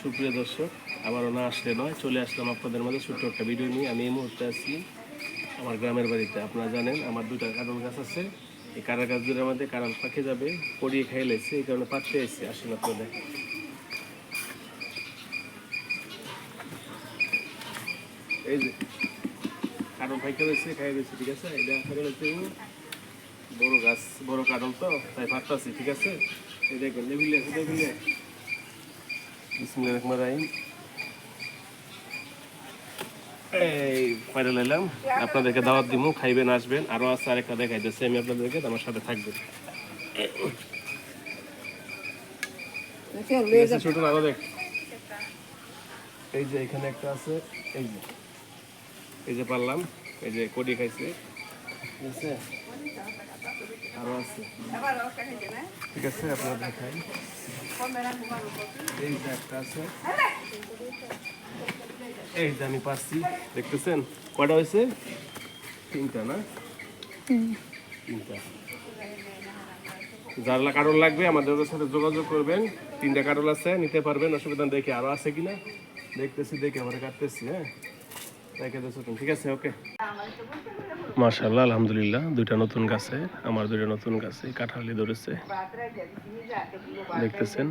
সুপ্রিয় দর্শক, আবারও না আসলে নয়, চলে আসলাম আপনাদের মাঝে ছোট্ট একটা ভিডিও নিয়ে। আমি এই মুহূর্তে আছি আমার গ্রামের বাড়িতে। আপনারা জানেন আমার দুইটা কাঁঠাল গাছ আছে। এই কাঁঠাল গাছ দুটোর মধ্যে কাঁঠাল পাকে যাবে, পড়িয়ে খাই লাগছে, এই কারণে পাততে এসেছি। আসেন আপনাদের, এই যে কাঁঠাল পাইকে রয়েছে, খাই রয়েছে, ঠিক আছে। এটা আসলে হচ্ছে বড় গাছ, বড় কাঁঠাল তো তাই পাততাছি, ঠিক আছে। এই দেখবেন লেবিলে আছে, লেবিলে বিসমিল্লাহির রহমানির রহিম। এই পাইরে লাইলাম, আপনাদেরকে দাওয়াত দিব, খাইবেন, আসবেন। আরও আছে আরেকটা দেখাইতেছি আমি আপনাদেরকে, আমার সাথে থাকবেন। ছোট আরো দেখ, এই যে এখানে একটা আছে, এই যে এই যে পারলাম, এই যে কডি খাইছে, ঠিক আছে। আরো আছে, ঠিক আছে, আপনারা দেখাই। এই যে একটা আছে, এই যে আমি পাচ্ছি, দেখতেছেন কয়টা হয়েছে? তিনটা না? তিনটা। যারা কারণ লাগবে আমাদের সাথে যোগাযোগ করবেন। তিনটা কারণ আছে, নিতে পারবেন, অসুবিধা। দেখে আরো আছে কিনা দেখতেছি, দেখে আমরা কাটতেছি। হ্যাঁ, দেখে দেখুন, ঠিক আছে, ওকে। মাশাআল্লাহ, আলহামদুলিল্লাহ, দুইটা নতুন গাছে, আমার দুইটা নতুন গাছে কাঁঠালি ধরেছে, দেখতেছেন।